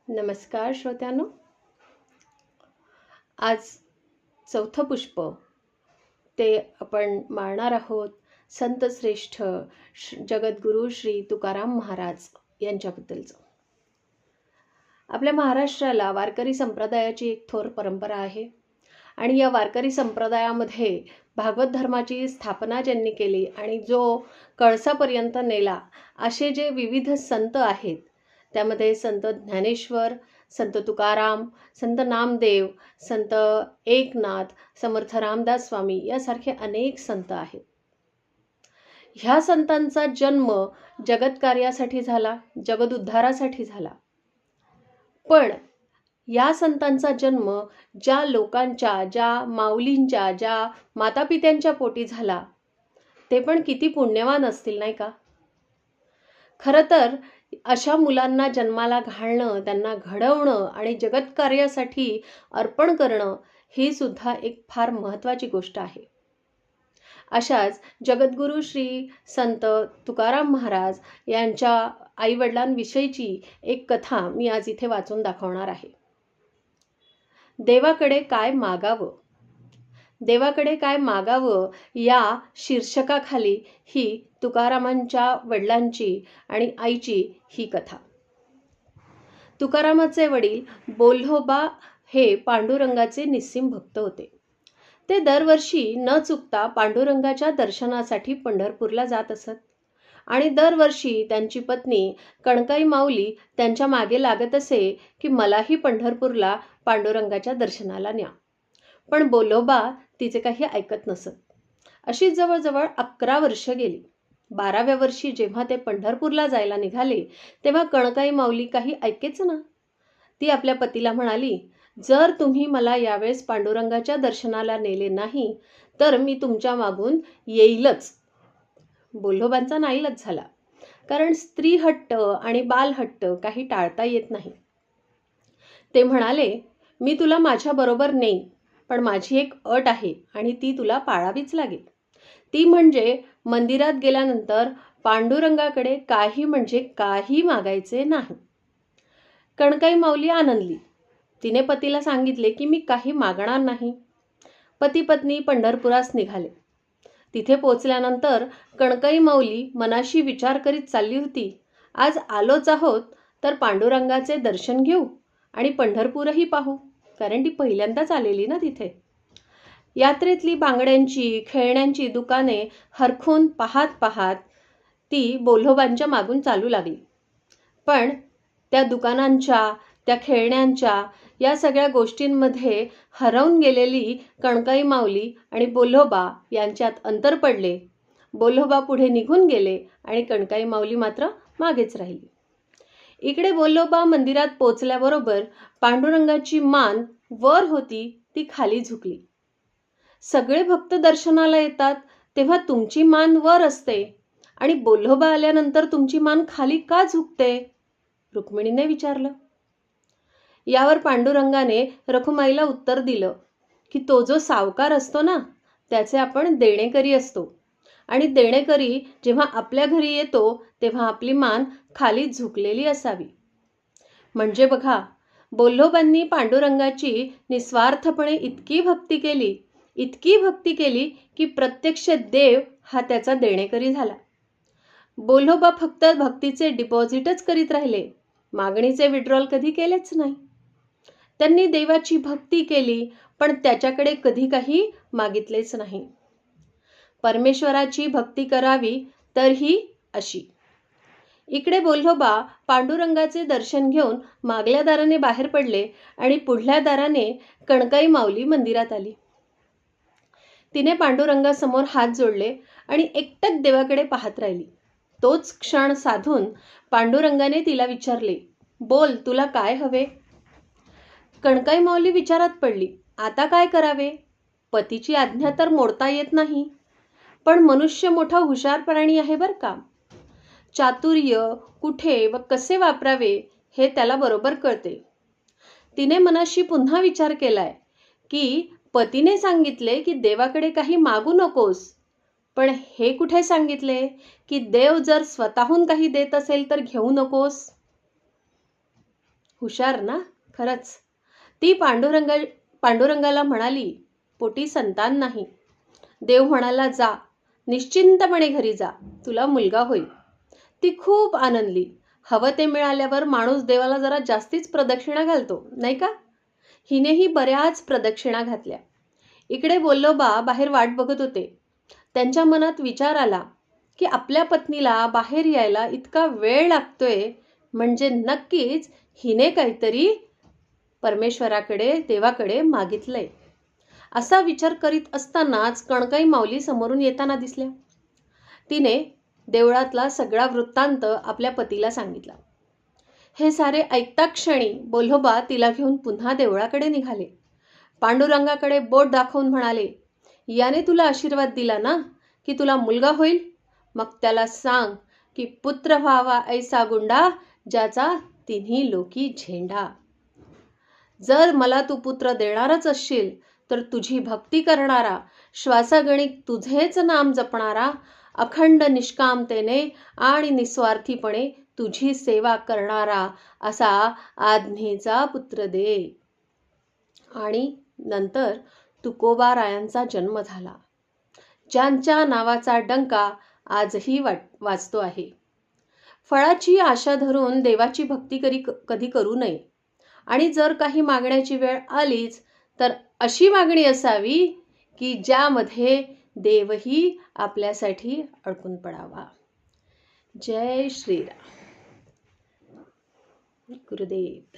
नमस्कार श्रोत्यांनो. आज चौथं पुष्प ते आपण माळणार आहोत संत श्रेष्ठ जगद्गुरू श्री तुकाराम महाराज यांच्याबद्दलचं. आपल्या महाराष्ट्राला वारकरी संप्रदायाची एक थोर परंपरा आहे आणि या वारकरी संप्रदायामध्ये भागवत धर्माची स्थापना ज्यांनी केली आणि जो कळसापर्यंत नेला असे जे विविध संत आहेत, त्यामध्ये संत ज्ञानेश्वर, संत तुकाराम, संत नामदेव, संत एकनाथ, समर्थ रामदास स्वामी यासारखे अनेक संत आहेत. ह्या संतांचा जन्म जगत्कार्यासाठी झाला, जगदुद्धारासाठी झाला. पण या संतांचा जन्म ज्या लोकांच्या, ज्या माऊलींच्या, ज्या मातापित्यांच्या पोटी झाला, ते पण किती पुण्यवान असतील, नाही का? खरं तर अशा मुलांना जन्माला घालणं, त्यांना घडवणं आणि जगत्कार्यासाठी अर्पण करणं ही सुद्धा एक फार महत्त्वाची गोष्ट आहे. अशाच जगद्गुरू श्री संत तुकाराम महाराज यांच्या आईवडिलांविषयीची एक कथा मी आज इथे वाचून दाखवणार आहे. देवाकडे काय मागावं, देवाकडे काय मागावं या शीर्षकाखाली ही तुकारामांच्या वडिलांची आणि आईची ही कथा. तुकारामाचे वडील बोल्होबा हे पांडुरंगाचे निस्सीम भक्त होते. ते दरवर्षी न चुकता पांडुरंगाच्या दर्शनासाठी पंढरपूरला जात असत आणि दरवर्षी त्यांची पत्नी कणकाई माऊली त्यांच्या मागे लागत असे की मलाही पंढरपूरला पांडुरंगाच्या दर्शनाला न्या. पण बोल्होबा तिचे काही ऐकत नसत. अशी जवळजवळ 11 वर्ष गेली. 12व्या वर्षी जेव्हा ते पंढरपूरला जायला निघाले तेव्हा कणकाई माऊली काही ऐकेच ना. ती आपल्या पतीला म्हणाली, जर तुम्ही मला यावेळेस पांडुरंगाच्या दर्शनाला नेले नाही तर मी तुमच्या मागून येईलच. बोल्होबांचा नाईलाज झाला, कारण स्त्री हट्ट आणि बालहट्ट काही टाळता येत नाही. ते म्हणाले, मी तुला माझ्या बरोबर नेईन, पण माझी एक अट आहे आणि ती तुला पाळावीच लागेल. ती म्हणजे मंदिरात गेल्यानंतर पांडुरंगाकडे काही म्हणजे काही मागायचे नाही. कणकाई माऊली आनंदली. तिने पतीला सांगितले की मी काही मागणार नाही. पती पत्नी पंढरपुरास निघाले. तिथे पोचल्यानंतर कणकाई माऊली मनाशी विचार करीत चालली होती, आज आलोच आहोत तर पांडुरंगाचे दर्शन घेऊ आणि पंढरपूरही पाहू, कारण ती पहिल्यांदाच आलेली ना तिथे. यात्रेतली बांगड्यांची, खेळण्यांची दुकाने हरखून पाहत पाहत ती बोल्होबांच्या मागून चालू लागली. पण त्या दुकानांच्या, त्या खेळण्यांच्या, या सगळ्या गोष्टींमध्ये हरवून गेलेली कणकाई माऊली आणि बोल्होबा यांच्यात अंतर पडले. बोल्होबा पुढे निघून गेले आणि कणकाई माऊली मात्र मागेच राहिली. इकडे बोल्होबा मंदिरात पोचल्याबरोबर पांडुरंगाची मान वर होती ती खाली झुकली. सगळे भक्त दर्शनाला येतात तेव्हा तुमची मान वर असते आणि बोल्होबा आल्यानंतर तुमची मान खाली का झुकते? रुक्मिणीने विचारलं. यावर पांडुरंगाने रखुमाईला उत्तर दिलं की तो जो सावकार असतो ना, त्याचे आपण देणेकरी असतो आणि देणेकरी जेव्हा आपल्या घरी येतो तेव्हा आपली मान खाली झुकलेली असावी. म्हणजे बघा, बोल्होबांनी पांडुरंगाची निस्वार्थपणे इतकी भक्ती केली की प्रत्यक्ष देव हा त्याचा देणेकरी झाला. बोल्होबा फक्त भक्तीचे डिपॉझिटच करीत राहिले, मागणीचे विड्रॉल कधी केलेच नाही. त्यांनी देवाची भक्ती केली पण त्याच्याकडे कधी काही मागितलेच नाही. परमेश्वराची भक्ती करावी तर ही अशी. इकडे बोल्होबा पांडुरंगाचे दर्शन घेऊन मागल्या दाराने बाहेर पडले आणि पुढल्या दाराने कणकाई माऊली मंदिरात आली. तिने पांडुरंगासमोर हात जोडले आणि एकटक देवाकडे पाहत राहिली. तोच क्षण साधून पांडुरंगाने तिला विचारले, बोल, तुला काय हवे? कणकाई माऊली विचारात पडली. आता काय करावे? पतीची आज्ञा तर मोडता येत नाही, पण मनुष्य मोठा हुशार प्राणी आहे बरं का. चातुर्य कुठे व कसे वापरावे हे त्याला बरोबर कळते. तिने मनाशी पुन्हा विचार केलाय की पतीने सांगितले की देवाकडे काही मागू नकोस, पण हे कुठे सांगितले की देव जर स्वतःहून काही देत असेल तर घेऊ नकोस? हुशार ना खरंच. ती पांडुरंगाला म्हणाली, पोटी संतान नाही. देव म्हणाला, जा निश्चिंतपणे घरी जा, तुला मुलगा होईल. ती खूप आनंदली. हवं ते मिळाल्यावर माणूस देवाला जरा जास्तीच प्रदक्षिणा घालतो, नाही का? हिनेही बऱ्याच प्रदक्षिणा घातल्या. इकडे बोल्लोबा बाहेर वाट बघत होते. त्यांच्या मनात विचार आला की आपल्या पत्नीला बाहेर यायला इतका वेळ लागतोय, म्हणजे नक्कीच हिने काहीतरी परमेश्वराकडे, देवाकडे मागितलंय. असा विचार करीत असतानाच कणकाई माऊली समोरून येताना दिसल्या. तिने देवळातला सगळा वृत्तांत आपल्या पतीला सांगितला. हे सारे ऐकता क्षणी बोल्होबा तिला घेऊन पुन्हा देवळाकडे निघाले. पांडुरंगाकडे बोट दाखवून म्हणाले, याने तुला आशीर्वाद दिला ना की तुला मुलगा होईल, मग त्याला सांग की पुत्र व्हावा ऐसा गुंडा, ज्याचा तिन्ही लोकी झेंडा. जर मला तू पुत्र देणारच असशील तर तुझी भक्ती करणारा, श्वासागणिक तुझेच नाम जपणारा, अखंड निष्कामतेने आणि निस्वार्थीपणे तुझी सेवा करणारा असा आज्ञेचा पुत्र दे. आणि नंतर तुकोबारायांचा जन्म झाला, ज्यांच्या नावाचा डंका आजही वाजतो आहे. फळाची आशा धरून देवाची भक्ती कधी करू नये. आणि जर काही मागण्याची वेळ आलीच तर अशी मागणी असावी की ज्यामध्ये देवही आपल्यासाठी अडकून पडावा. जय श्रीराम. गुरुदेव.